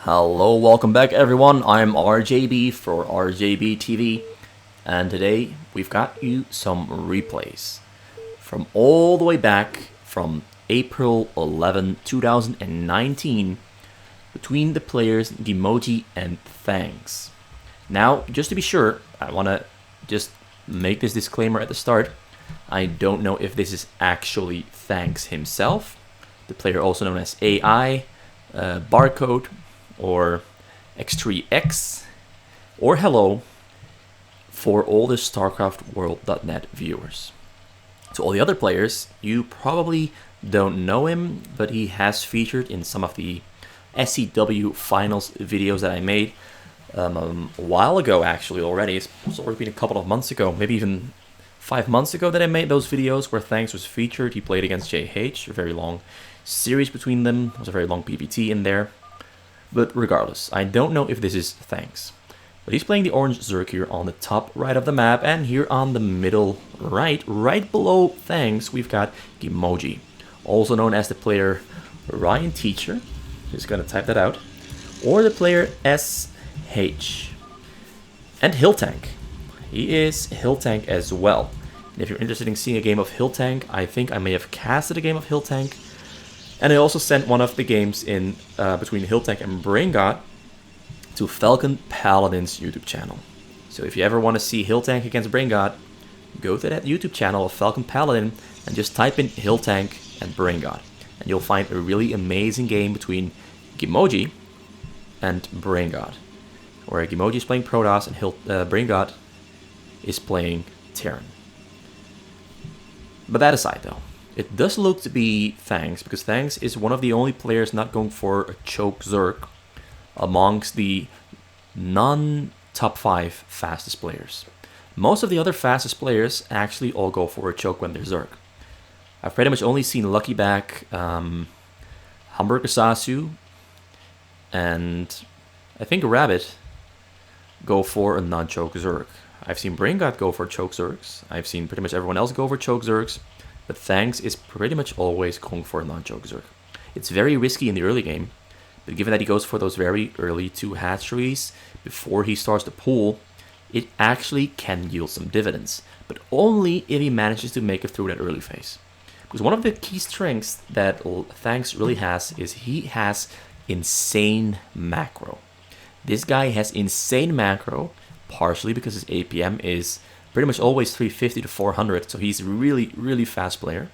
Hello, welcome back everyone. I'm RJB for RJB TV, and today we've got you some replays from all the way back from April 11, 2019 between the players Gimojji and Thanks. Now, just to be sure, I want to just make this disclaimer at the start. I don't know if this is actually Thanks himself, the player also known as AI, Barcode, or X3X, or Hello for all the StarcraftWorld.net viewers. To all the other players, you probably don't know him, but he has featured in some of the SCW finals videos that I made a while ago, actually already. It's already been a couple of months ago, maybe even 5 months ago that I made those videos where Thanks was featured. He played against JH, a very long series between them. There was a very long PPT in there. But regardless, I don't know if this is Thanks. But he's playing the orange Zerg here on the top right of the map, and here on the middle right below Thanks, we've got Gimojji, also known as the player Ryan Teacher. Just gonna type that out. Or the player SH. And Hill Tank. He is Hill Tank as well. And if you're interested in seeing a game of Hill Tank, I think I may have casted a game of Hill Tank. And I also sent one of the games in between Hill Tank and Brain God to Falcon Paladin's YouTube channel. So if you ever want to see Hill Tank against Brain God, go to that YouTube channel of Falcon Paladin and just type in Hill Tank and Brain God. And you'll find a really amazing game between Gimojji and Brain God, where Gimojji is playing Protoss and Brain God is playing Terran. But that aside though, it does look to be Thanks, because Thanks is one of the only players not going for a choke Zerg amongst the non-top 5 fastest players. Most of the other fastest players actually all go for a choke when they're Zerg. I've pretty much only seen Luckyback, Hamburger Sasu, and I think Rabbit go for a non-choke Zerg. I've seen Brain God go for choke Zergs. I've seen pretty much everyone else go for choke Zergs. But Thanks is pretty much always going for a non-choke Zerg. It's very risky in the early game, but given that he goes for those very early 2 hatcheries before he starts the pool, it actually can yield some dividends, but only if he manages to make it through that early phase. Because one of the key strengths that Thanks really has is he has insane macro. This guy has insane macro, partially because his APM is pretty much always 350 to 400, so he's really fast player.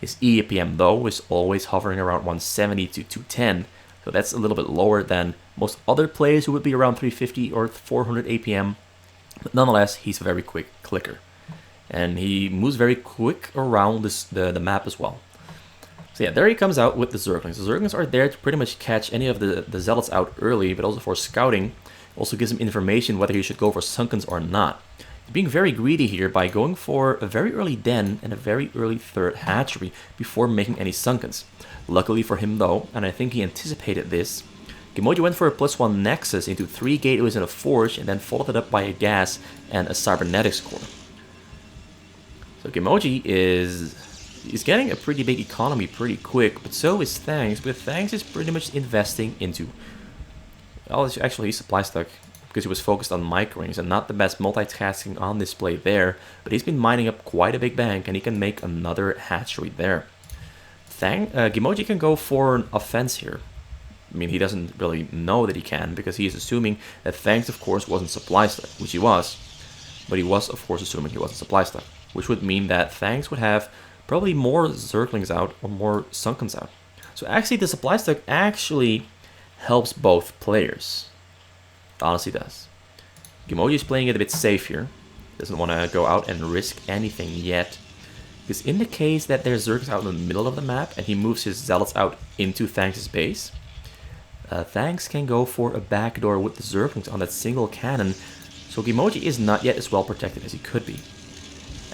His EAPM though is always hovering around 170 to 210, so that's a little bit lower than most other players who would be around 350 or 400 APM. But nonetheless, he's a very quick clicker, and he moves very quick around the map as well. So yeah, there he comes out with the Zerglings. The Zerglings are there to pretty much catch any of the Zealots out early, but also for scouting. Also gives him information whether he should go for Sunkens or not. Being very greedy here by going for a very early den and a very early 3rd hatchery before making any Sunkens. Luckily for him though, and I think he anticipated this, Gimojji went for a +1 Nexus into 3 gateways and a Forge, and then followed it up by a Gas and a Cybernetics core. So Gimojji is getting a pretty big economy pretty quick, but so is Thanks, but Thanks is pretty much investing into... Well, actually he's supply stuck, because he was focused on microrings and not the best multitasking on display there, but he's been mining up quite a big bank and he can make another hatchery there. Gimojji can go for an offense here. I mean, he doesn't really know that he can, because he is assuming that Thanks of course wasn't supply stuck, which he was, but he was of course assuming he wasn't supply stuck, which would mean that Thanks would have probably more Zerglings out or more Sunkens out. So actually the supply stuck actually helps both players. It honestly does. Gimojji is playing it a bit safe here. Doesn't want to go out and risk anything yet. Because in the case that there's Zergs out in the middle of the map and he moves his Zealots out into Thanks' base, Thanks can go for a backdoor with the Zerglings on that single cannon, so Gimojji is not yet as well protected as he could be.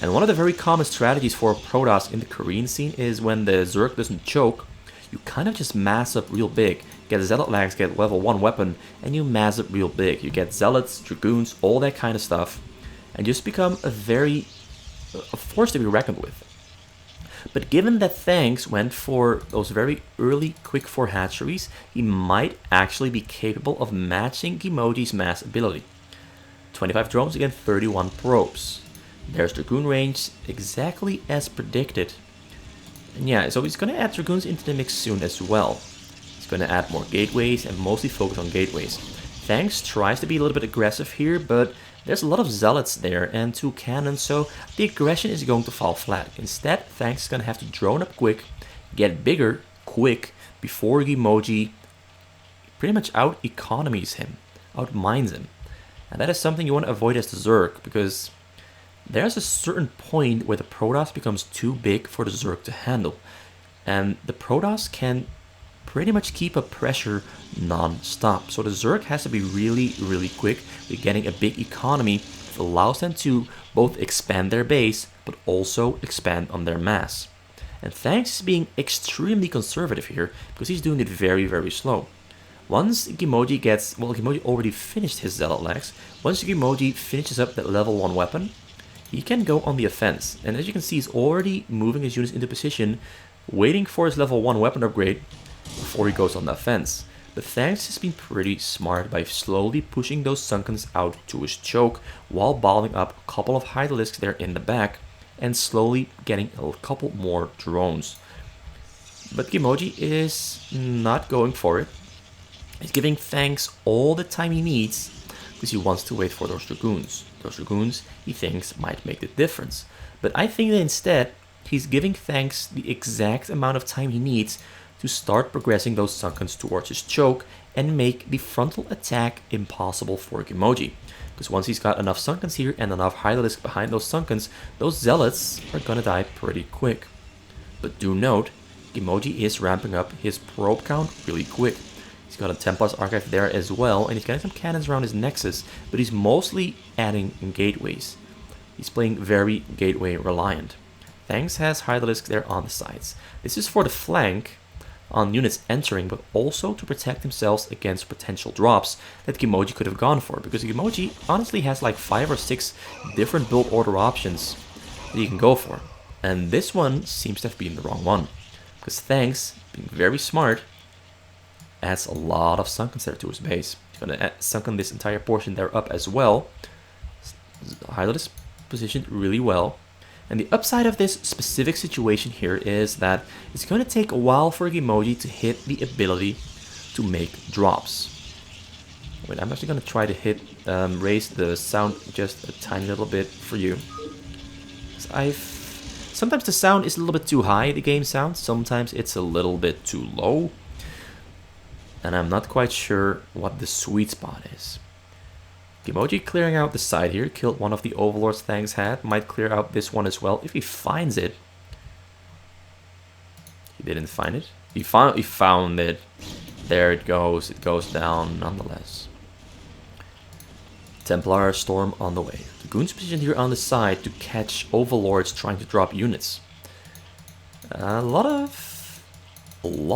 And one of the very common strategies for Protoss in the Korean scene is when the Zerg doesn't choke, you kind of just mass up real big. Get Zealot Lags, get level 1 weapon, and you mass up real big. You get Zealots, Dragoons, all that kind of stuff, and just become a force to be reckoned with. But given that Thanks went for those very early quick 4 hatcheries, he might actually be capable of matching Gimojji's mass ability. 25 drones against 31 probes. There's Dragoon range, exactly as predicted. And yeah, so he's going to add Dragoons into the mix soon as well. He's going to add more gateways and mostly focus on gateways. Thanks tries to be a little bit aggressive here, but there's a lot of zealots there and 2 cannons, so the aggression is going to fall flat. Instead, Thanks is going to have to drone up quick, get bigger quick, before Gimojji pretty much out-economies him, out-mines him. And that is something you want to avoid as the Zerg, because there's a certain point where the Protoss becomes too big for the Zerg to handle. And the Protoss can pretty much keep up pressure non-stop. So the Zerg has to be really, really quick with getting a big economy that allows them to both expand their base, but also expand on their mass. And Thanks is being extremely conservative here, because he's doing it very, very slow. Once Gimojji gets, well, Gimojji already finished his Zealot Legs. Once Gimojji finishes up that level 1 weapon, he can go on the offense. And as you can see, he's already moving his units into position, waiting for his level 1 weapon upgrade before he goes on the offense. But Thanks has been pretty smart by slowly pushing those Sunkens out to his choke, while bottling up a couple of Hydralisks there in the back, and slowly getting a couple more drones. But Gimojji is not going for it. He's giving Thanks all the time he needs, because he wants to wait for those Dragoons. Those Dragoons, he thinks, might make the difference. But I think that instead, he's giving Thanks the exact amount of time he needs to start progressing those Sunkens towards his choke and make the frontal attack impossible for Gimojji. Because once he's got enough Sunkens here and enough Hydralisks behind those Sunkens, those Zealots are gonna die pretty quick. But do note, Gimojji is ramping up his probe count really quick. He's got a Templar's Archive there as well, and he's getting some cannons around his Nexus, but he's mostly adding gateways. He's playing very gateway reliant. Thanks has Hydralisk there on the sides. This is for the flank on units entering, but also to protect themselves against potential drops that Gimojji could have gone for, because Gimojji honestly has like 5 or 6 different build order options that you can go for. And this one seems to have been the wrong one, because Thanks, being very smart, adds a lot of Sunkens there to his base. He's going to sunken this entire portion there up as well. Hydralisk positioned really well. And the upside of this specific situation here is that it's going to take a while for Gimojji to hit the ability to make drops. Wait, I'm actually going to try to raise the sound just a tiny little bit for you. Sometimes the sound is a little bit too high, the game sound. Sometimes it's a little bit too low. And I'm not quite sure what the sweet spot is. Gimojji clearing out the side here, killed one of the Overlords Thanks had, might clear out this one as well if he finds it. He didn't find it. He found it. There it goes down nonetheless. Templar Storm on the way. Dragoons positioned here on the side to catch Overlords trying to drop units. A lot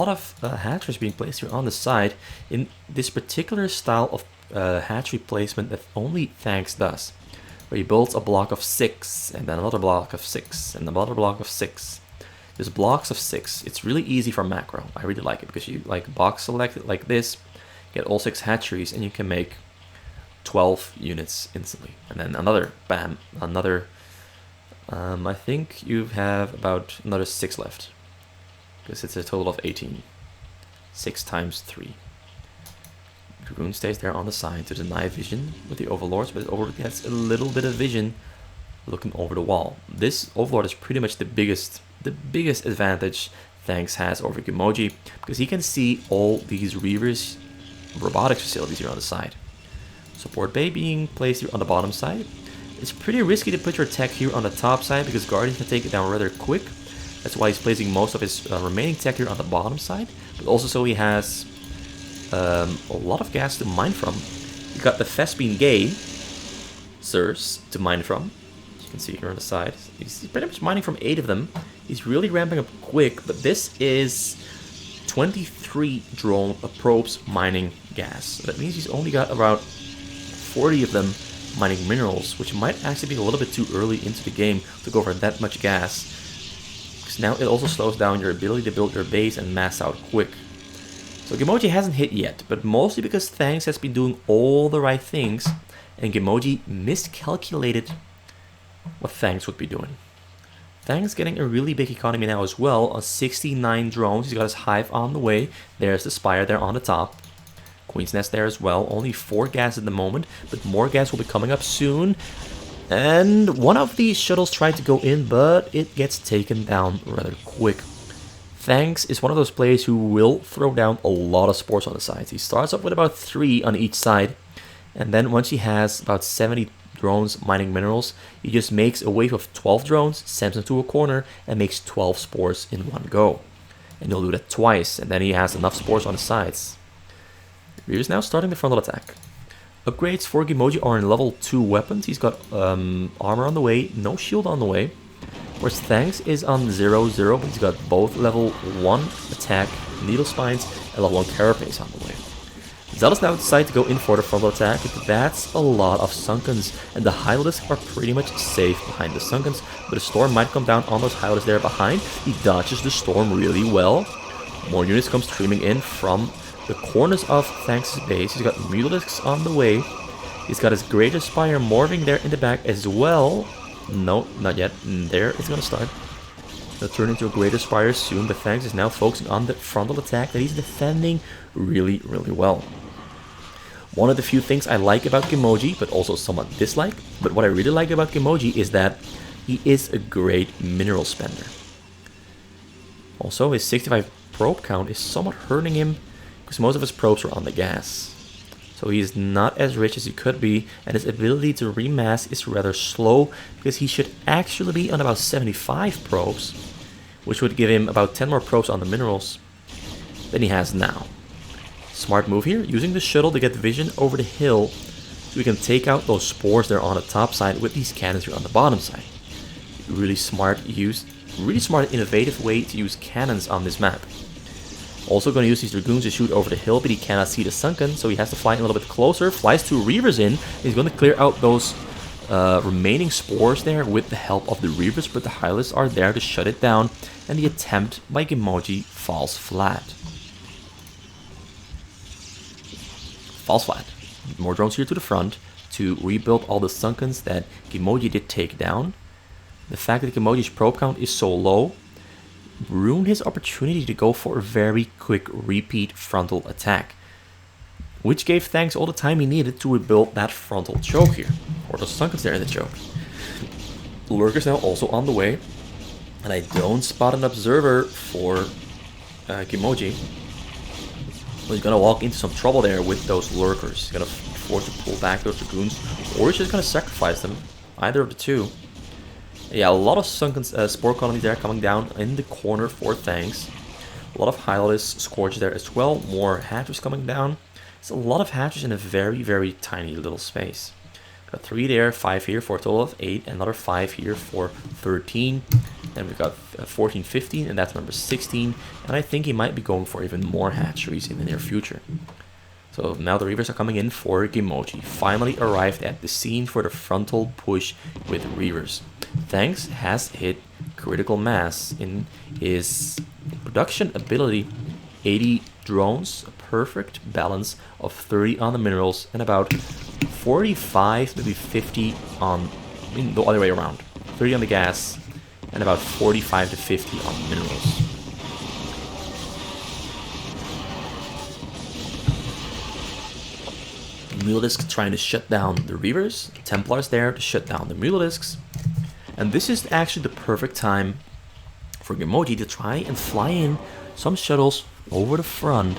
of hatcheries being placed here on the side in this particular style of hatchery placement that only Thanks does, where he builds a block of 6 and then another block of 6 and another block of 6. There's blocks of 6. It's really easy for macro. I really like it because you like box select it like this, get all 6 hatcheries, and you can make 12 units instantly. And then another, bam, another. I think you have about another 6 left, because it's a total of 18. 6 times 3. Dragoon stays there on the side to deny vision with the Overlords, but the Overlord gets a little bit of vision looking over the wall. This Overlord is pretty much the biggest advantage Thanks has over Gimojji, because he can see all these Reavers robotics facilities here on the side. Support bay being placed here on the bottom side. It's pretty risky to put your tech here on the top side, because Guardian can take it down rather quick. That's why he's placing most of his remaining tech here on the bottom side, but also so he has a lot of gas to mine from. You've got the Vespine Gay Sirs to mine from. You can see here on the side. He's pretty much mining from 8 of them. He's really ramping up quick, but this is 23 drone probes mining gas. So that means he's only got about 40 of them mining minerals, which might actually be a little bit too early into the game to go for that much gas. Thanks. Now it also slows down your ability to build your base and mass out quick. So Gimojji hasn't hit yet, but mostly because Thanks has been doing all the right things, and Gimojji miscalculated what Thanks would be doing. Thanks getting a really big economy now as well, on 69 drones. He's got his hive on the way. There's the spire there on the top. Queen's Nest there as well. Only 4 gas at the moment, but more gas will be coming up soon. And one of these shuttles tried to go in, but it gets taken down rather quick. Thanks is one of those players who will throw down a lot of spores on the sides. He starts off with about 3 on each side, and then once he has about 70 drones mining minerals, he just makes a wave of 12 drones, sends them to a corner, and makes 12 spores in one go. And he'll do that twice, and then he has enough spores on the sides. He's now starting the frontal attack. Upgrades for Gimojji are in level 2 weapons. He's got armor on the way, no shield on the way. Whereas Thanks is on 0-0, but he's got both level 1 attack, needle spines, and level 1 carapace on the way. Zealots now decide to go in for the frontal attack, but that's a lot of Sunkens, and the Hylids are pretty much safe behind the Sunkens, but a storm might come down on those Hylids there behind. He dodges the storm really well. More units come streaming in from the corners of Thanks' base. He's got Mutalisks on the way. He's got his Greater Spire morphing there in the back as well. No, not yet. There it's gonna start. It'll turn into a Greater Spire soon, but Thanks is now focusing on the frontal attack that he's defending really, really well. One of the few things I like about Gimojji, but also somewhat dislike, but what I really like about Gimojji is that he is a great mineral spender. Also, his 65 probe count is somewhat hurting him, because most of his probes are on the gas. So he's not as rich as he could be, and his ability to remass is rather slow, because he should actually be on about 75 probes, which would give him about 10 more probes on the minerals than he has now. Smart move here, using the shuttle to get vision over the hill, so we can take out those spores there on the top side with these cannons here on the bottom side. Really smart innovative way to use cannons on this map. Also going to use these Dragoons to shoot over the hill, but he cannot see the Sunken, so he has to fly in a little bit closer. Flies 2 Reavers in. He's going to clear out those remaining spores there with the help of the Reavers, but the Hylids are there to shut it down, and the attempt by Gimojji falls flat. Falls flat. More drones here to the front to rebuild all the Sunkens that Gimojji did take down. The fact that Gimojji's probe count is so low ruined his opportunity to go for a very quick repeat frontal attack, which gave Thanks all the time he needed to rebuild that frontal choke here, or the Sunkens there in the choke. Lurkers now also on the way, and I don't spot an observer for Gimojji. Well, he's gonna walk into some trouble there with those Lurkers. He's gonna force to pull back those Dragoons, or he's just gonna sacrifice them, either of the two. Yeah, a lot of sunken spore colonies there coming down in the corner for Thanks. A lot of Hylids Scourge there as well. More hatchers coming down. It's a lot of hatchers in a very, very tiny little space. Got 3 there, 5 here for a total of 8. Another 5 here for 13. Then we've got 14, 15, and that's number 16. And I think he might be going for even more hatcheries in the near future. So now the Reavers are coming in for Gimojji. Finally arrived at the scene for the frontal push with Reavers. Thanks has hit critical mass in his production ability. 80 drones, a perfect balance of 30 on the minerals and about 45, maybe 50 on, the other way around. 30 on the gas and about 45 to 50 on minerals. Mutalisks trying to shut down the Reavers. Templars there to shut down the Mutalisks. And this is actually the perfect time for Gimojji to try and fly in some shuttles over the front.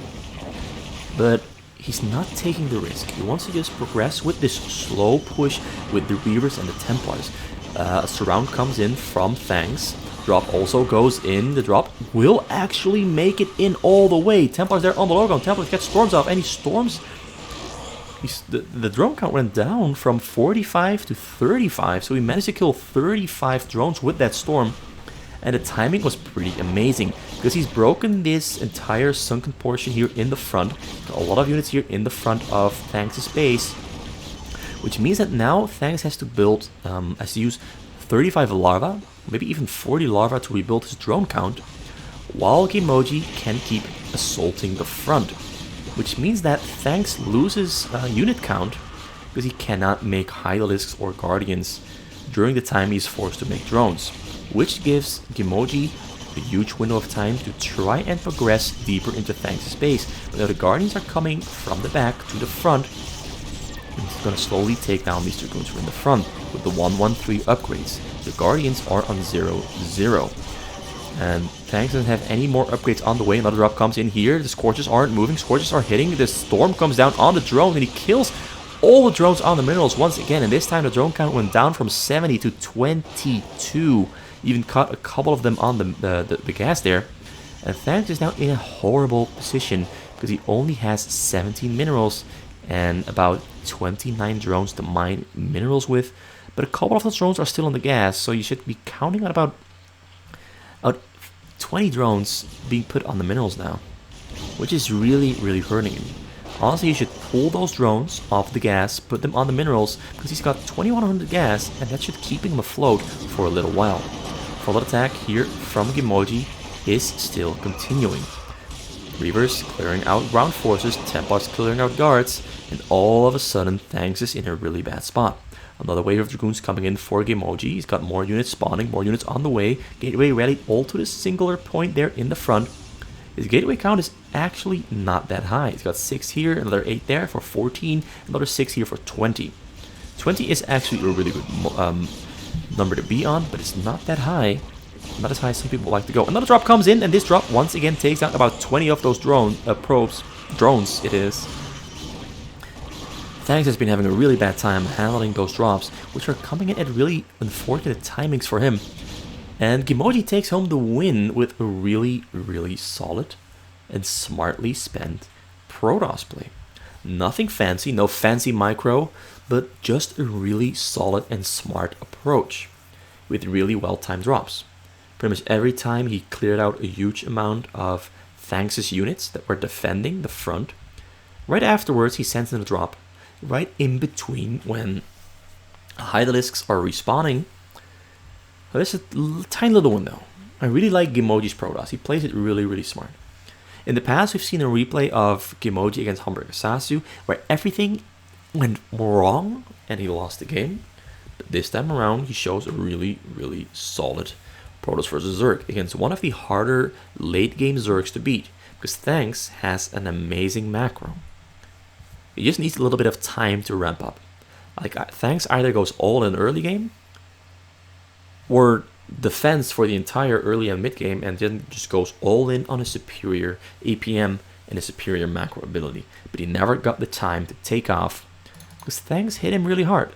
But he's not taking the risk. He wants to just progress with this slow push with the Reavers and the Templars. A surround comes in from Thanks. Drop also goes in. The drop will actually make it in all the way. Templars there on the logo. Templars get storms off, and he storms. The drone count went down from 45 to 35, so he managed to kill 35 drones with that storm. And the timing was pretty amazing, because he's broken this entire sunken portion here in the front. A lot of units here in the front of Thanks' base, which means that now Thanks has to build, has to use 35 larva maybe even 40 larvae to rebuild his drone count, while Gimojji can keep assaulting the front, which means that Thanks loses unit count because he cannot make Hydralisks or Guardians during the time he's forced to make drones, which gives Gimojji a huge window of time to try and progress deeper into Thanks' base. But now the Guardians are coming from the back to the front, and he's going to slowly take down these Dragoons from the front with the 113 upgrades. The Guardians are on 0-0. And Thanks doesn't have any more upgrades on the way. Another drop comes in here. The Scorches aren't moving. Scorches are hitting. The Storm comes down on the drone and he kills all the drones on the minerals once again. And this time the drone count went down from 70 to 22. Even caught a couple of them on the gas there. And Thanks is now in a horrible position because he only has 17 minerals and about 29 drones to mine minerals with. But a couple of those drones are still on the gas, so you should be counting on about 20 drones being put on the minerals now, which is really, really hurting him. Honestly, you should pull those drones off the gas, put them on the minerals, because he's got 2100 gas, and that should keep him afloat for a little while. Follow attack here from Gimojji is still continuing. Reavers clearing out ground forces, Templars clearing out guards, and all of a sudden Thanks is in a really bad spot. Another wave of Dragoons coming in for Gimojji. He's got more units spawning, more units on the way. Gateway rallied all to the singular point there in the front. His gateway count is actually not that high. He's got 6 here, another 8 there for 14, another 6 here for 20. 20 is actually a really good number to be on, but it's not that high. Not as high as some people like to go. Another drop comes in, and this drop once again takes out about 20 of those drones it is. Thanks has been having a really bad time handling those drops, which are coming in at really unfortunate timings for him. And Gimojji takes home the win with a really, really solid and smartly spent Protoss play. Nothing fancy, no fancy micro, but just a really solid and smart approach with really well-timed drops. Pretty much every time he cleared out a huge amount of Thanks' units that were defending the front. Right afterwards, he sends in a drop right in between when Hydralisks are respawning. There's a tiny little window. I really like Gimojji's Protoss. He plays it really, really smart. In the past, we've seen a replay of Gimojji against Homburg Sasu where everything went wrong and he lost the game. But this time around, he shows a really, really solid Protoss versus Zerg against one of the harder late-game Zergs to beat because Thanks has an amazing macro. He just needs a little bit of time to ramp up. Like Thanks either goes all in early game or defends for the entire early and mid game and then just goes all in on a superior APM and a superior macro ability. But he never got the time to take off because Thanks hit him really hard.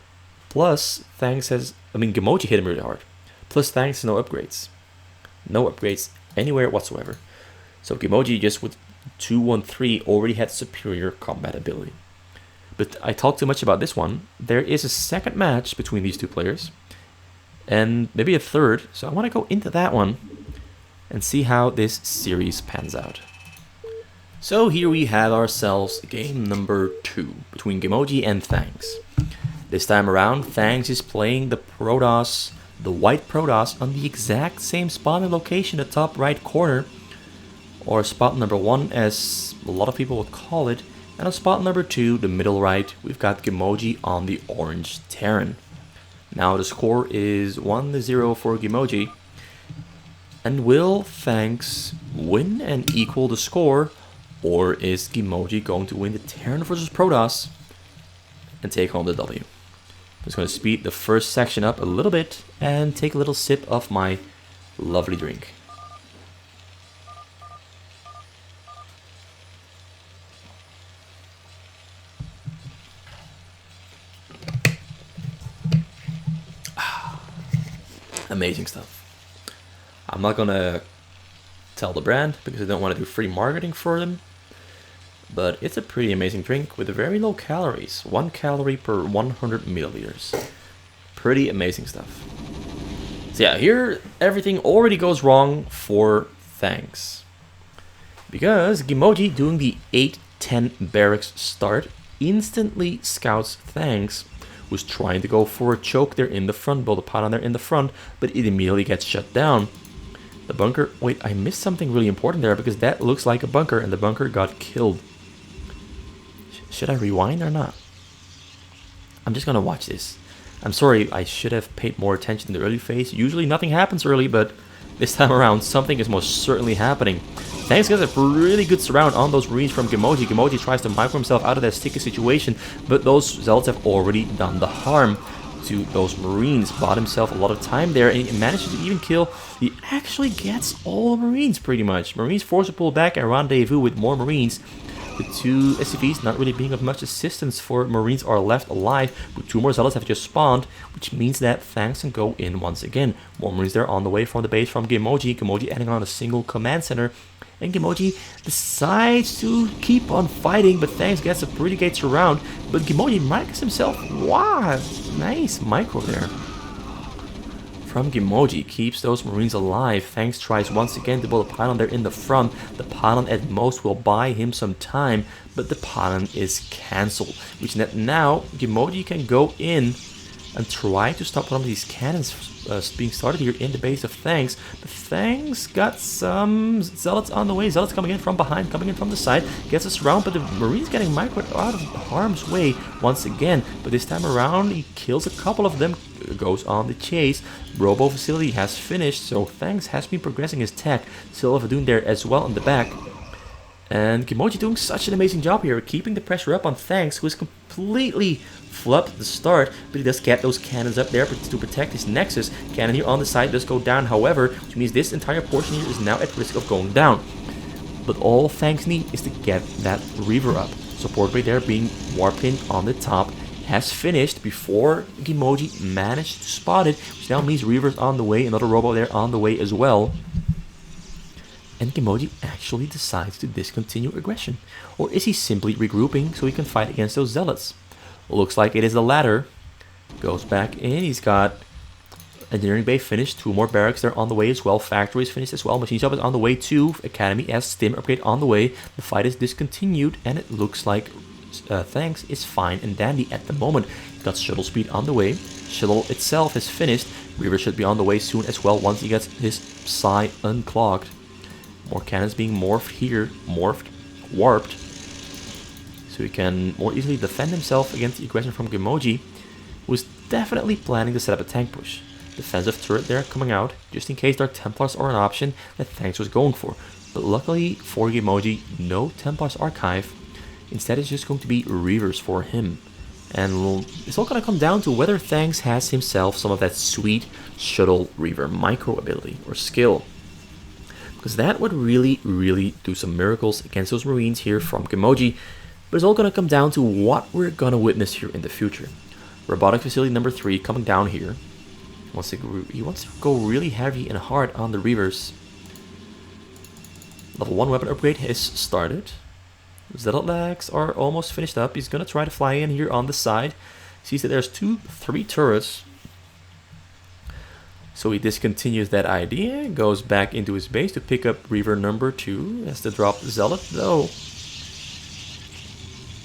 Plus, Gimojji hit him really hard. Plus, Thanks no upgrades. No upgrades anywhere whatsoever. So Gimojji just with 213 already had superior combat ability. But I talked too much about this one. There is a second match between these two players. And maybe a third. So I want to go into that one and see how this series pans out. So here we have ourselves game number 2 between Gimojji and Thanks. This time around, Thanks is playing the Protoss, the white Protoss, on the exact same spot and location, the top right corner. Or spot number 1 as a lot of people would call it. And on spot number 2, the middle right, we've got Gimojji on the orange Terran. Now the score is 1-0 for Gimojji. And will Thanks win and equal the score? Or is Gimojji going to win the Terran versus Protoss and take home the W? I'm just going to speed the first section up a little bit and take a little sip of my lovely drink. Amazing stuff. I'm not gonna tell the brand because I don't want to do free marketing for them, but it's a pretty amazing drink with very low calories, 1 calorie per 100 milliliters. Pretty amazing stuff. So yeah, here everything already goes wrong for Thanks because Gimojji, doing the 8-10 barracks start, instantly scouts Thanks who's trying to go for a choke there in the front, build a pylon there in the front, but it immediately gets shut down. The bunker, wait, I missed something really important there because that looks like a bunker and the bunker got killed. Should I rewind or not? I'm just gonna watch this. I'm sorry, I should have paid more attention in the early phase. Usually nothing happens early, but this time around something is most certainly happening. Thanks gets a really good surround on those Marines from Gimojji. Gimojji tries to micro himself out of that sticky situation, but those Zealots have already done the harm to those Marines. Bought himself a lot of time there, and he manages to even kill. He actually gets all Marines pretty much. Marines forced to pull back and rendezvous with more Marines. The two SCVs not really being of much assistance for Marines are left alive, but 2 more Zealots have just spawned, which means that Thanks can go in once again. More Marines there on the way from the base from Gimojji. Gimojji adding on a single command center, and Gimojji decides to keep on fighting, but Thanks gets a pretty great surround, but Gimojji micros himself. Wow, nice micro there from Gimojji, keeps those Marines alive. Thanks tries once again to build a pylon there in the front. The pylon at most will buy him some time, but the pylon is cancelled, which means that now Gimojji can go in and try to stop one of these cannons being started here in the base of Thanks. But Thanks got some Zealots on the way. Zealots coming in from behind, coming in from the side, gets us around, but the Marines getting microed out of harm's way once again. But this time around, he kills a couple of them, goes on the chase. Robo facility has finished, so Thanks has been progressing his tech. Silva doing there as well in the back. And Gimojji doing such an amazing job here, keeping the pressure up on Thanks, who is completely flubbed at the start, but he does get those cannons up there to protect his Nexus. Cannon here on the side does go down, however, which means this entire portion here is now at risk of going down. But all Thanks need is to get that Reaver up. Support right there being warped in on the top. Has finished before Gimojji managed to spot it, which now means Reaver's on the way, another Robo there on the way as well. And Gimojji actually decides to discontinue aggression. Or is he simply regrouping so he can fight against those Zealots? Looks like it is the latter. Goes back in, he's got Engineering Bay finished, 2 more barracks there on the way as well, Factory is finished as well, Machine Shop is on the way too, Academy as Stim upgrade on the way, the fight is discontinued, and it looks like Thanks is fine and dandy at the moment. He's got Shuttle Speed on the way, Shuttle itself is finished, Reaver should be on the way soon as well once he gets his Psi unclogged. More cannons being morphed here, warped, so he can more easily defend himself against the aggression from Gimojji, who is definitely planning to set up a tank push. Defensive turret there coming out, just in case Dark Templars are an option that Thanks was going for. But luckily for Gimojji, no Templars archive. Instead, it's just going to be Reavers for him. And it's all going to come down to whether Thanks has himself some of that sweet Shuttle Reaver micro ability or skill. Because that would really do some miracles against those Marines here from Gimojji. But it's all going to come down to what we're going to witness here in the future. Robotic Facility number 3 coming down here. He wants to go really heavy and hard on the Reavers. Level 1 weapon upgrade is started. Zealot legs are almost finished up. He's going to try to fly in here on the side. Sees that there's 3 turrets. So he discontinues that idea, goes back into his base to pick up Reaver number 2. Has to drop the Zealot though.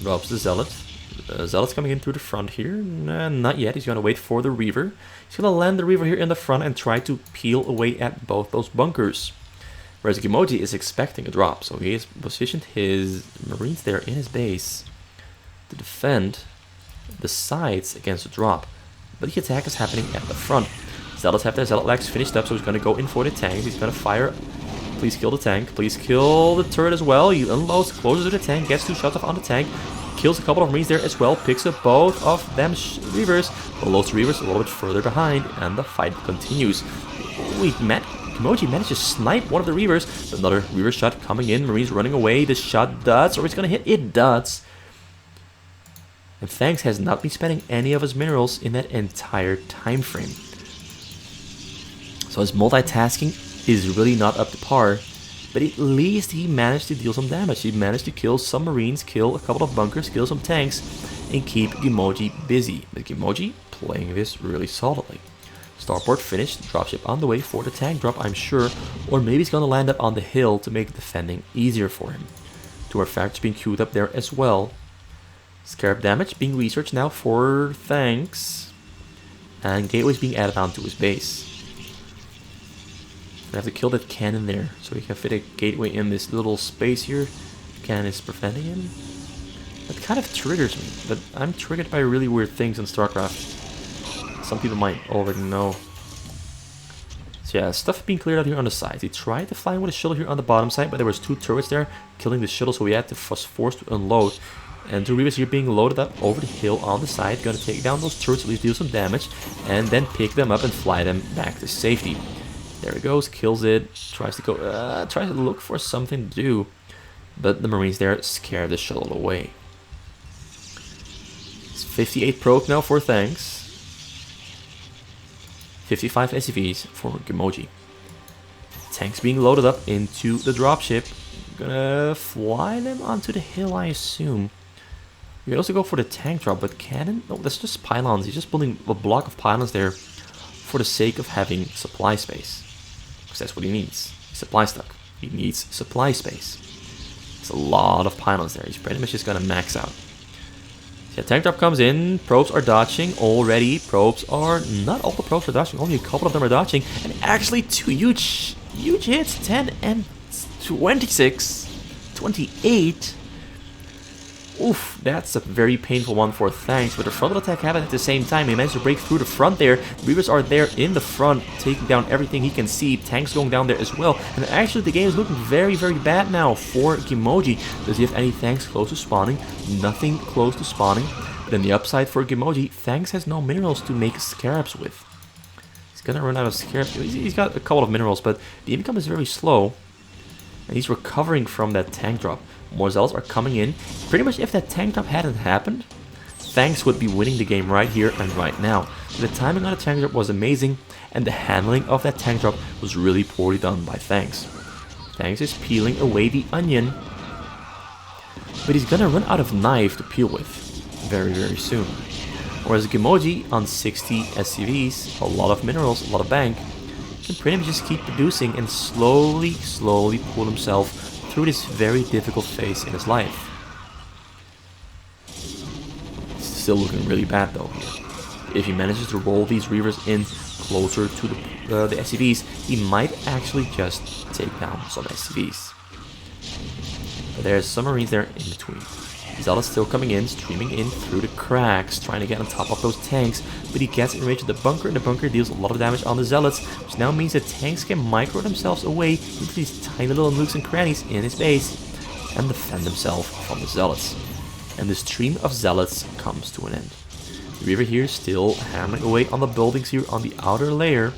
Drops the Zealot. Zealot's coming in through the front here. Nah, not yet. He's going to wait for the Reaver. He's going to land the Reaver here in the front and try to peel away at both those bunkers. Whereas Gimojji is expecting a drop. So he has positioned his Marines there in his base to defend the sides against the drop. But the attack is happening at the front. Zealots have their Zealot legs finished up, so he's going to go in for the tanks. He's going to fire. Please kill the tank. Please kill the turret as well. He unloads, closes to the tank, gets 2 shots off on the tank. Kills a couple of Marines there as well. Picks up both of them Reavers. Loads Reavers a little bit further behind, and the fight continues. Gimojji managed to snipe one of the Reavers. Another Reaver shot coming in. Marines running away. The shot dots, or it's going to hit. It dots. And Thanks has not been spending any of his minerals in that entire time frame. So his multitasking is really not up to par, but at least he managed to deal some damage. He managed to kill some Marines, kill a couple of bunkers, kill some tanks, and keep Gimojji busy. But Gimojji playing this really solidly. Starport finished, dropship on the way for the tank drop, I'm sure, or maybe he's going to land up on the hill to make defending easier for him. 2 more factors being queued up there as well. Scarab damage being researched now for Thanks. And Gateway's being added onto his base. I have to kill that cannon there, so we can fit a gateway in this little space here. Cannon is preventing him. That kind of triggers me, but I'm triggered by really weird things in Starcraft. Some people might already know. So yeah, stuff being cleared out here on the sides. He tried to fly in with a shuttle here on the bottom side, but there was 2 turrets there killing the shuttle, so we had to was forced to unload. And 2 Reavers here being loaded up over the hill on the side, gonna take down those turrets, at least deal some damage, and then pick them up and fly them back to safety. There he goes, kills it, tries to look for something to do, but the Marines there scare the shuttle away. It's 58 proc now for Thanks. 55 SCVs for Gimojji. Tanks being loaded up into the dropship. Gonna fly them onto the hill, I assume. We can also go for the tank drop, but cannon? No, that's just pylons. He's just building a block of pylons there for the sake of having supply space. Because that's what he needs. He's supply stuck. He needs supply space. There's a lot of pylons there. He's pretty much just gonna max out. So yeah, tank drop comes in. Probes are dodging already. Probes are... Not all the probes are dodging. Only a couple of them are dodging. And actually 2 huge hits. 10 and 26. 28. Oof, that's a very painful one for Thanks, but the frontal attack happened at the same time. He managed to break through the front there. Reavers are there in the front, taking down everything he can see. Tanks going down there as well. And actually, the game is looking very, very bad now for Gimojji. Does he have any Thanks close to spawning? Nothing close to spawning. But then the upside for Gimojji, Thanks has no minerals to make scarabs with. He's gonna run out of scarabs. He's got a couple of minerals, but the income is very slow. And he's recovering from that tank drop. More zealots are coming in. Pretty much if that tank drop hadn't happened, Thanks would be winning the game right here and right now. The timing on the tank drop was amazing, and the handling of that tank drop was really poorly done by Thanks. Thanks is peeling away the onion, but he's gonna run out of knife to peel with very, very soon. Whereas Gimojji on 60 SCVs, a lot of minerals, a lot of bank, can pretty much just keep producing and slowly pull himself through this very difficult phase in his life. It's still looking really bad though. If he manages to roll these Reavers in closer to the SCVs, he might actually just take down some SCVs. But there's some Marines there in between. Zealots still coming in, streaming in through the cracks, trying to get on top of those tanks, but he gets in range of the bunker, and the bunker deals a lot of damage on the Zealots, which now means that tanks can micro themselves away into these tiny little nooks and crannies in his base, and defend themselves from the Zealots. And the stream of Zealots comes to an end. The Reaver here still hammering away on the buildings here on the outer layer,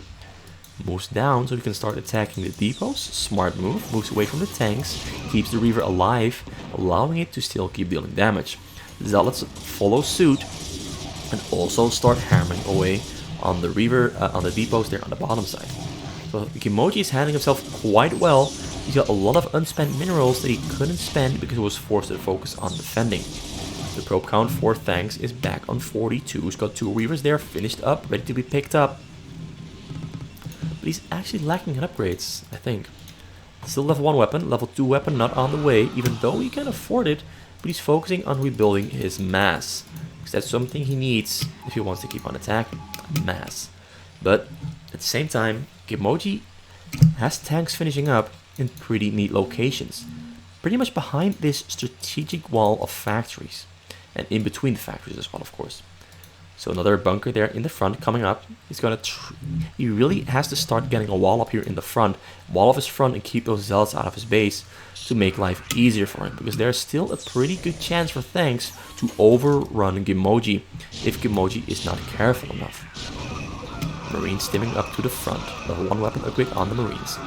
moves down so he can start attacking the depots. Smart move, moves away from the tanks, keeps the Reaver alive, allowing it to still keep dealing damage. The Zealots follow suit and also start hammering away on the Reaver, on the depots there on the bottom side. So Gimojji is handling himself quite well. He's got a lot of unspent minerals that he couldn't spend because he was forced to focus on defending. The probe count for Thanks is back on 42. He's got 2 Reavers there finished up, ready to be picked up. But he's actually lacking in upgrades, I think. Still level 1 weapon, level 2 weapon not on the way, even though he can afford it, but he's focusing on rebuilding his mass. Because that's something he needs if he wants to keep on attacking. Mass. But at the same time, Gimojji has tanks finishing up in pretty neat locations. Pretty much behind this strategic wall of factories. And in between the factories as well, of course. So another bunker there in the front coming up. He's gonna. He really has to start getting a wall up here in the front, wall off his front, and keep those zealots out of his base to make life easier for him. Because there's still a pretty good chance for Thanks to overrun Gimojji if Gimojji is not careful enough. Marines stimming up to the front. Level 1 weapon upgrade on the Marines.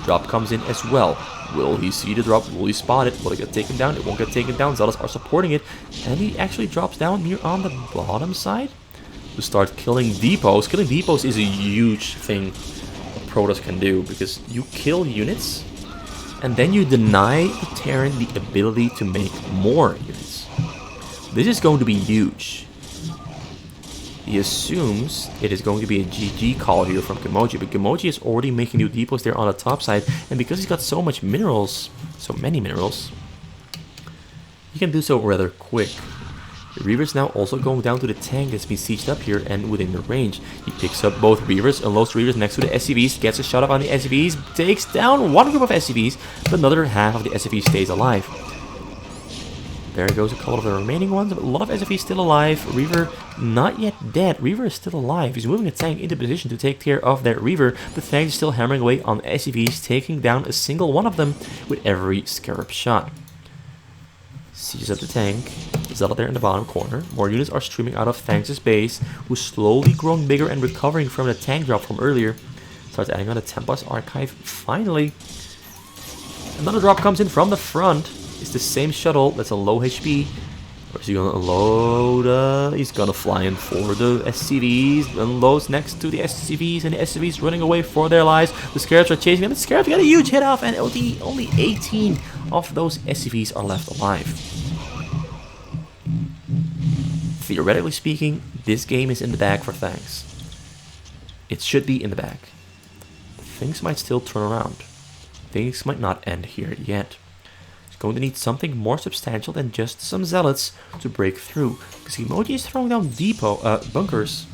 Drop comes in as well. Will he see the drop? Will he spot it? Will it get taken down? It won't get taken down. Zealots are supporting it. And he actually drops down here on the bottom side to start killing depots. Killing depots is a huge thing a Protoss can do, because you kill units and then you deny the Terran the ability to make more units. This is going to be huge. He assumes it is going to be a GG call here from Gimojji, but Gimojji is already making new depots there on the top side, and because he's got so much minerals, so many minerals, he can do so rather quick. Reaver's now also going down to the tank that's been sieged up here and within the range. He picks up both Reavers, unloads Reavers next to the SCVs, gets a shot up on the SCVs, takes down one group of SCVs, but another half of the SCVs stays alive. There goes a couple of the remaining ones, but a lot of SCVs still alive. Reaver not yet dead. Reaver is still alive. He's moving a tank into position to take care of that Reaver. The tank is still hammering away on SCVs, taking down a single one of them with every Scarab shot. Sieges up the tank. Zealot there in the bottom corner. More units are streaming out of Thanks' base, who's slowly growing bigger and recovering from the tank drop from earlier. Starts adding on the Templar's Archive. Finally, another drop comes in from the front. It's the same shuttle that's a low HP. Or is he gonna unload? He's gonna fly in for the SCVs. Unloads next to the SCVs, and the SCVs running away for their lives. The Scarabs are chasing them. The Scarabs got a huge hit off, and only 18 of those SCVs are left alive. Theoretically speaking, this game is in the bag for Thanks. It should be in the bag. Things might still turn around. Things might not end here yet. Going to need something more substantial than just some zealots to break through, because Gimojji is throwing down bunkers,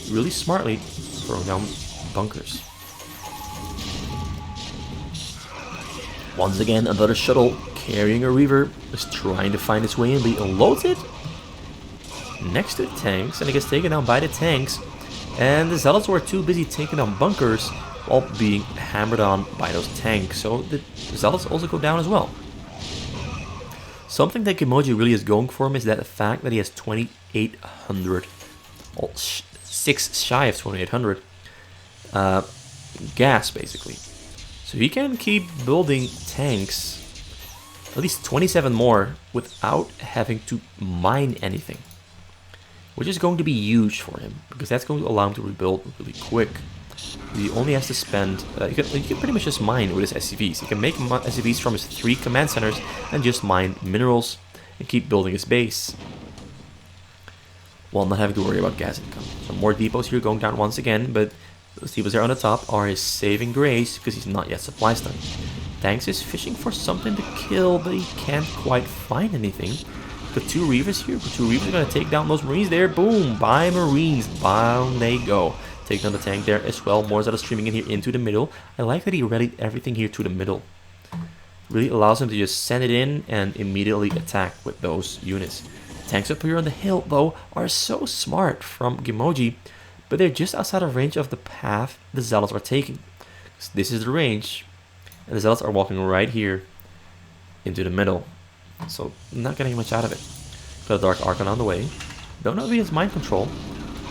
really smartly throwing down bunkers. Once again, another shuttle carrying a Reaver is trying to find its way in, but he unloads it next to the tanks, and it gets taken down by the tanks, and the zealots were too busy taking down bunkers while being hammered on by those tanks, so the zealots also go down as well. Something that Gimojji really is going for him is that the fact that he has 2,800, well, 6 shy of 2,800 gas, basically. So he can keep building tanks, at least 27 more, without having to mine anything. Which is going to be huge for him, because that's going to allow him to rebuild really quick. He only has to spend, he can pretty much just mine with his SCVs. He can make SCVs from his 3 command centers and just mine minerals and keep building his base, while not having to worry about gas income. So more depots here going down once again, but those depots there on the top are his saving grace because he's not yet supply stunned. Thanks is fishing for something to kill, but he can't quite find anything. Got 2 Reavers here, but 2 Reavers are going to take down those Marines there. Boom! By Marines. Down they go. Take down the tank there as well. More Zealot streaming in here into the middle. I like that he rallied everything here to the middle. Really allows him to just send it in and immediately attack with those units. Tanks up here on the hill, though, are so smart from Gimojji, but they're just outside of range of the path the Zealots are taking. This is the range, and the Zealots are walking right here into the middle. So, not getting much out of it. Got a Dark Archon on the way. Don't know if he has mind control.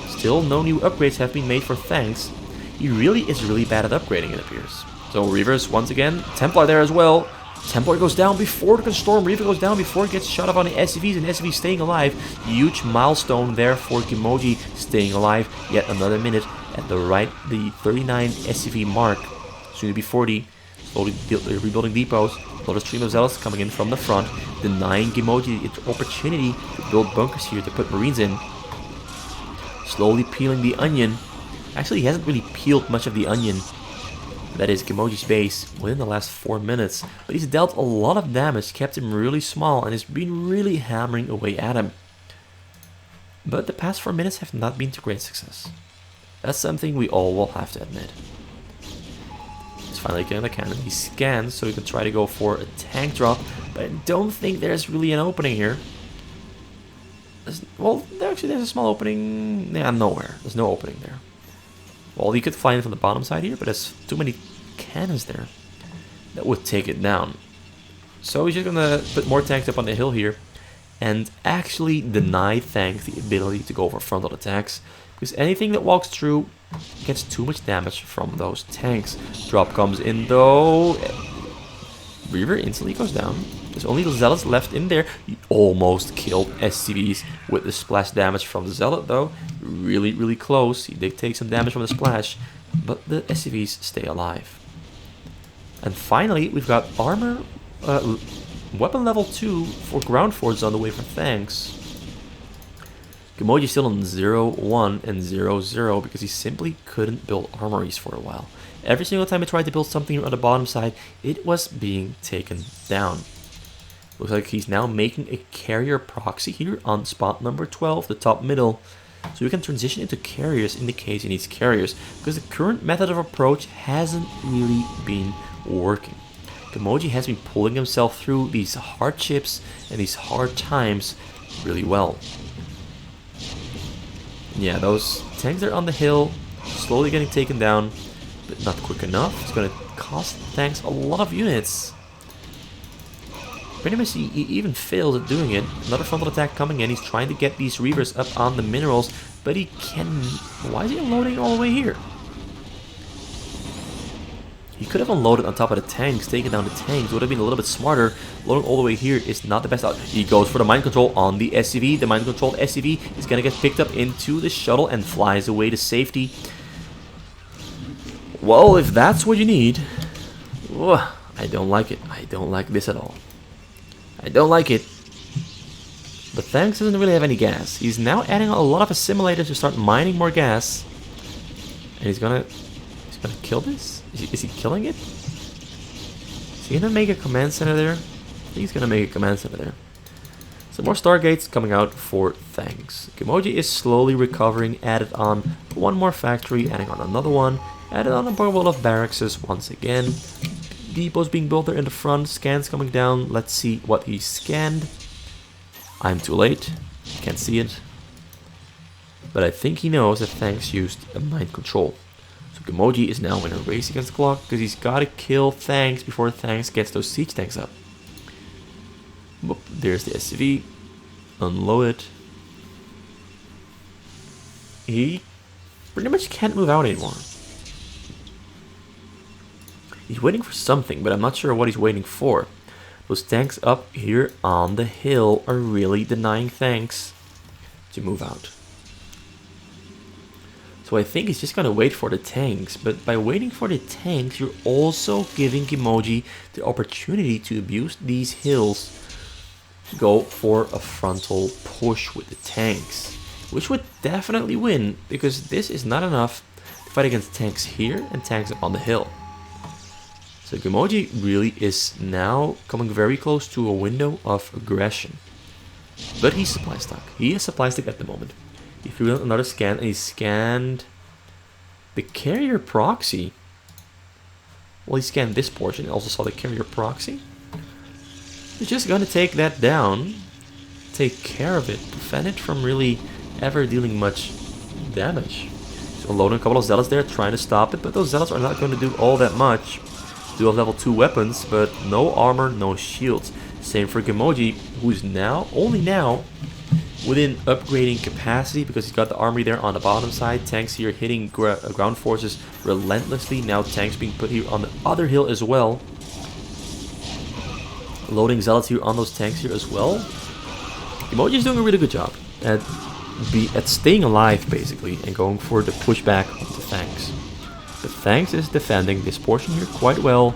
Still, no new upgrades have been made for Thanks. He really is really bad at upgrading, it appears. So, Reavers once again. Templar there as well. Templar goes down before the Storm. Reaver goes down before it gets shot up on the SCVs, and SCVs staying alive. Huge milestone there for Gimojji staying alive. Yet another minute at the 39 SCV mark. Soon to be 40. Slowly rebuilding depots. A lot of stream of Zealots coming in from the front, denying Gimojji its opportunity to build bunkers here to put Marines in. Slowly peeling the onion. Actually, he hasn't really peeled much of the onion. That is Gimojji's base within the last 4 minutes. But he's dealt a lot of damage, kept him really small, and has been really hammering away at him. But the past 4 minutes have not been to great success. That's something we all will have to admit. He's finally getting the cannon. He scans so he can try to go for a tank drop. But I don't think there's really an opening here. Well, there's a small opening. Yeah, nowhere. There's no opening there. Well, he could fly in from the bottom side here, but there's too many cannons there. That would take it down. So he's just gonna put more tanks up on the hill here. And actually deny Thanks the ability to go for frontal attacks. Because anything that walks through gets too much damage from those tanks. Drop comes in though. Reaver instantly goes down. There's only the Zealots left in there. He almost killed SCVs with the splash damage from the Zealot though. Really, really close. He did take some damage from the splash. But the SCVs stay alive. And finally, we've got armor, weapon level 2 for ground forts on the way for Thanks. Gimojji still on 0-1 and 0-0 because he simply couldn't build armories for a while. Every single time he tried to build something on the bottom side, it was being taken down. Looks like he's now making a carrier proxy here on spot number 12, the top middle. So we can transition into carriers in the case he needs carriers, because the current method of approach hasn't really been working. Gimojji has been pulling himself through these hardships and these hard times really well. Yeah, those tanks are on the hill, slowly getting taken down, but not quick enough. It's going to cost tanks a lot of units. Pretty much he even fails at doing it. Another frontal attack coming in. He's trying to get these Reavers up on the minerals, but he can... Why is he unloading all the way here? He could have unloaded on top of the tanks, taken down the tanks. It would have been a little bit smarter. Loading all the way here is not the best out. He goes for the mind control on the SCV. The mind controlled SCV is going to get picked up into the shuttle and flies away to safety. Well, if that's what you need... I don't like it. I don't like this at all. I don't like it. But Thanks doesn't really have any gas. He's now adding a lot of assimilators to start mining more gas. And he's gonna kill this? Is he killing it? Is he gonna make a command center there? I think he's gonna make a command center there. Some more Stargates coming out for Thanks. Gimojji is slowly recovering, added on one more factory, adding on another one, added on a bubble of barracks once again. Depots being built there in the front, scans coming down. Let's see what he scanned. I'm too late, can't see it. But I think he knows that Thanks used a mind control. So Gimojji is now in a race against the clock because he's got to kill Thanks before Thanks gets those siege tanks up. Boop, there's the SCV. Unload it. He pretty much can't move out anymore. He's waiting for something, but I'm not sure what he's waiting for. Those tanks up here on the hill are really denying Thanks to move out. So I think he's just gonna wait for the tanks, but by waiting for the tanks, you're also giving Gimojji the opportunity to abuse these hills to go for a frontal push with the tanks, which would definitely win, because this is not enough to fight against tanks here and tanks up on the hill. So Gimojji really is now coming very close to a window of aggression. But he's supply stock. He is supply stock at the moment. He threw out another scan and he scanned the carrier proxy. Well, he scanned this portion and also saw the carrier proxy. He's just gonna take that down, take care of it, prevent it from really ever dealing much damage. So loading a couple of zealots there, trying to stop it, but those zealots are not going to do all that much. Do have level 2 weapons, but no armor, no shields. Same for Gimojji, who's now, only now, within upgrading capacity because he's got the armory there on the bottom side. Tanks here hitting ground forces relentlessly. Now tanks being put here on the other hill as well. Loading zealots here on those tanks here as well. Gimojji is doing a really good job at staying alive basically and going for the pushback of the Thanks. But Thanks is defending this portion here quite well.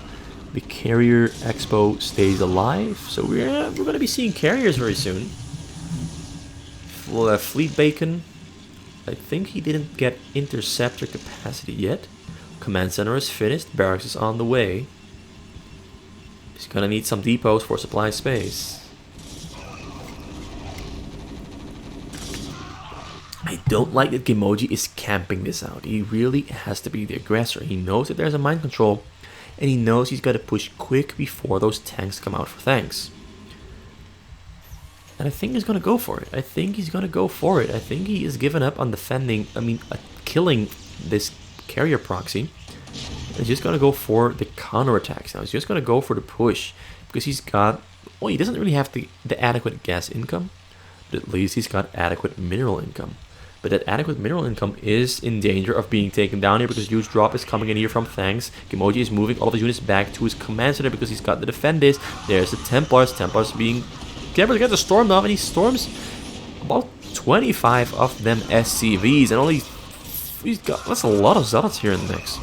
The carrier expo stays alive, so we're going to be seeing carriers very soon. Fleet Bacon, I think he didn't get interceptor capacity yet. Command center is finished, barracks is on the way. He's going to need some depots for supply space. I don't like that Gimojji is camping this out. He really has to be the aggressor. He knows that there's a mind control, and he knows he's got to push quick before those tanks come out for Thanks. And I think he's going to go for it. I think he's going to go for it. I think he has given up on defending, killing this carrier proxy. He's just going to go for the counterattacks now. He's just going to go for the push, because he's got, well, he doesn't really have the adequate gas income, but at least he's got adequate mineral income. But that adequate mineral income is in danger of being taken down here because huge drop is coming in here from Thanks. Gimojji is moving all of his units back to his command center because he's got the defenders. There's the Templars. Templars being careful to get the stormed off, and he storms about 25 of them SCVs, and only that's a lot of zealots here in the mix.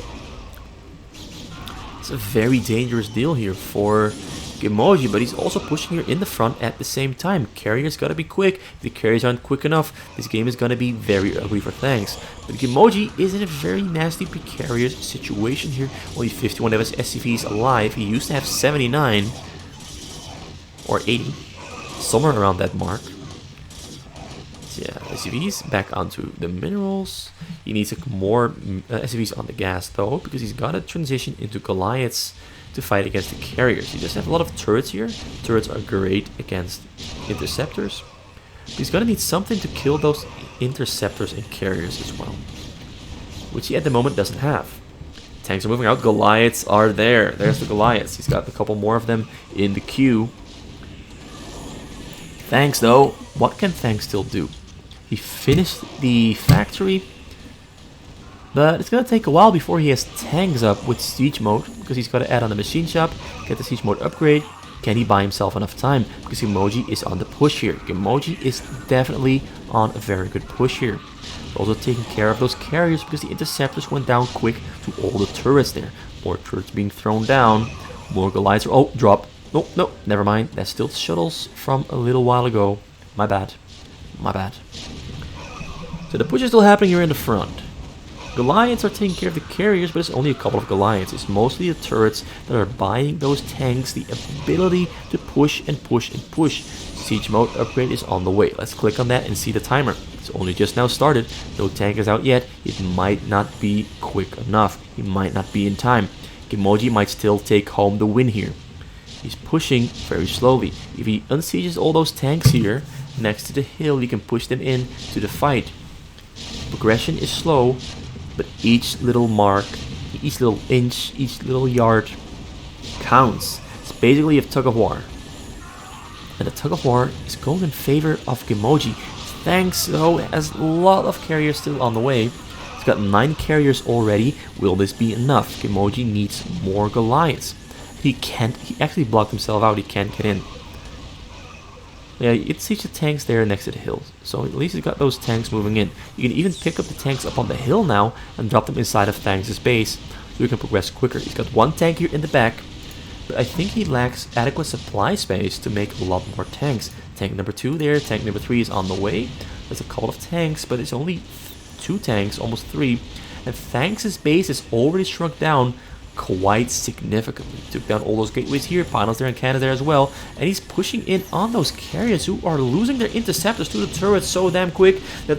It's a very dangerous deal here for Gimojji, but he's also pushing here in the front at the same time. Carriers gotta be quick. If the carriers aren't quick enough, this game is gonna be very ugly for Thanks. But Gimojji is in a very nasty, precarious situation here. Only 51 of his SCVs alive. He used to have 79. or 80, somewhere around that mark. So yeah, SCVs back onto the minerals. He needs more SCVs on the gas though, because he's got to transition into Goliaths to fight against the carriers. He does have a lot of turrets here. Turrets are great against interceptors. But he's gonna need something to kill those interceptors and carriers as well, which he at the moment doesn't have. Tanks are moving out. Goliaths are there. There's the Goliaths. He's got a couple more of them in the queue. Thanks though. What can Thanks still do? He finished the factory, but it's gonna take a while before he has tanks up with siege mode, because he's got to add on the machine shop, get the siege mode upgrade. Can he buy himself enough time? Because Gimojji is on the push here. Gimojji is definitely on a very good push here. Also taking care of those carriers, because the interceptors went down quick to all the turrets there. More turrets being thrown down. More Goliaths. Oh, drop. No, no, never mind. That's still shuttles from a little while ago. My bad. My bad. So the push is still happening here in the front. Goliaths are taking care of the carriers, but it's only a couple of Goliaths. It's mostly the turrets that are buying those tanks the ability to push and push and push. Siege mode upgrade is on the way. Let's click on that and see the timer. It's only just now started. No tank is out yet. It might not be quick enough. He might not be in time. Gimojji might still take home the win here. He's pushing very slowly. If he unsieges all those tanks here next to the hill, he can push them in to the fight. Progression is slow, but each little mark, each little inch, each little yard counts. It's basically a tug of war. And the tug of war is going in favor of Gimojji. Thanks though has a lot of carriers still on the way. He's got 9 carriers already. Will this be enough? Gimojji needs more Goliaths. He actually blocked himself out. He can't get in. Yeah, you can see the tanks there next to the hills. So at least he's got those tanks moving in. You can even pick up the tanks up on the hill now and drop them inside of Thanks' base, so you can progress quicker. He's got 1 tank here in the back, but I think he lacks adequate supply space to make a lot more tanks. Tank number 2 there, tank number 3 is on the way. There's a couple of tanks, but it's only 2 tanks, almost 3. And Thanks' base is already shrunk down quite significantly. Took down all those gateways here, pilots there in Canada there as well, and he's pushing in on those carriers who are losing their interceptors to the turrets so damn quick that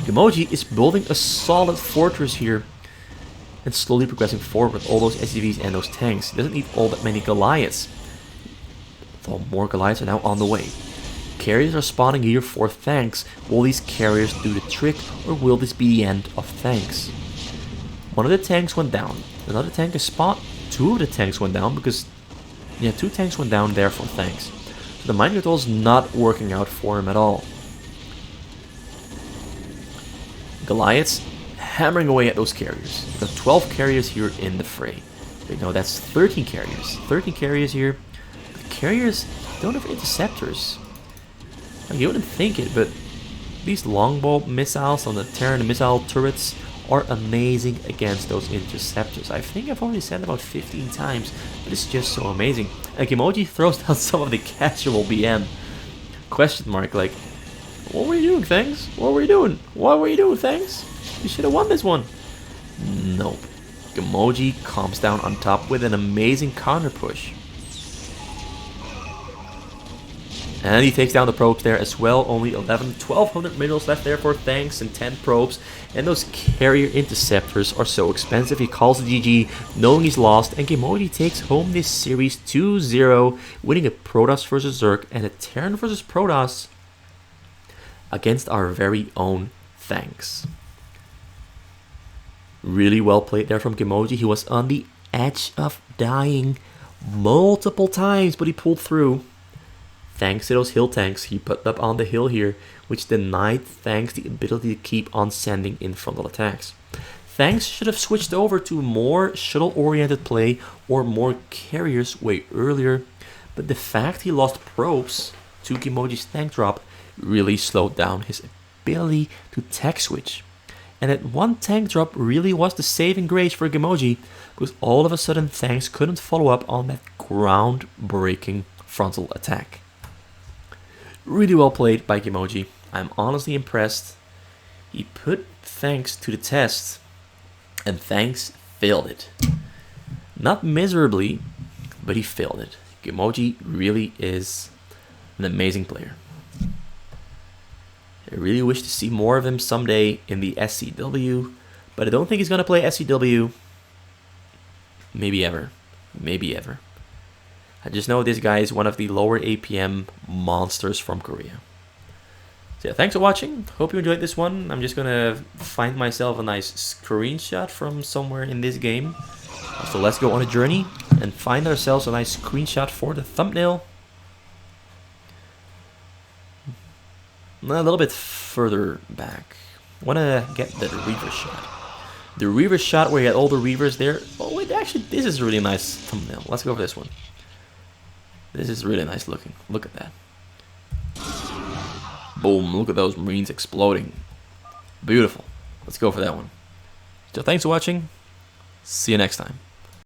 Gimojji is building a solid fortress here and slowly progressing forward with all those SCVs and those tanks. He doesn't need all that many Goliaths. Though more Goliaths are now on the way. Carriers are spawning here for Thanks. Will these carriers do the trick, or will this be the end of Thanks? One of the tanks went down. Another tank is spawned. 2 of the tanks went down because, yeah, 2 tanks went down there for Thanks. So the mind control is not working out for him at all. Goliaths hammering away at those carriers. We've got 12 carriers here in the fray. Wait, no, that's 13 carriers. 13 carriers here. The carriers don't have interceptors. Now, you wouldn't think it, but these longbow missiles on the Terran missile turrets are amazing against those interceptors. I think I've already said about 15 times, but it's just so amazing. And Gimojji throws down some of the casual BM. Question mark, like, what were you doing, Thanks? What were you doing? What were you doing, Thanks? You should have won this one. Nope. Gimojji calms down on top with an amazing counter push. And he takes down the probes there as well. Only 1,200 minerals left there for Thanks and 10 probes. And those carrier interceptors are so expensive. He calls it GG, knowing he's lost. And Gimojji takes home this series 2-0, winning a Protoss versus Zerg and a Terran versus Protoss against our very own Thanks. Really well played there from Gimojji. He was on the edge of dying multiple times, but he pulled through. Thanks to those hill tanks he put up on the hill here, which denied Thanks the ability to keep on sending in frontal attacks. Thanks should have switched over to more shuttle-oriented play or more carriers way earlier, but the fact he lost probes to Gimojji's tank drop really slowed down his ability to tech switch. And that one tank drop really was the saving grace for Gimojji, because all of a sudden Thanks couldn't follow up on that groundbreaking frontal attack. Really well played by Gimojji. I'm honestly impressed. He put Thanks to the test, and Thanks failed it. Not miserably, but he failed it. Gimojji really is an amazing player. I really wish to see more of him someday in the SCW, but I don't think he's going to play SCW. Maybe ever. Maybe ever. I just know this guy is one of the lower APM monsters from Korea. So yeah, thanks for watching. Hope you enjoyed this one. I'm just going to find myself a nice screenshot from somewhere in this game. So let's go on a journey and find ourselves a nice screenshot for the thumbnail. A little bit further back. I want to get the Reaver shot. The Reaver shot where you get all the Reavers there. Oh wait, actually this is a really nice thumbnail. Let's go for this one. This is really nice looking. Look at that. Boom, look at those Marines exploding. Beautiful. Let's go for that one. So thanks for watching. See you next time.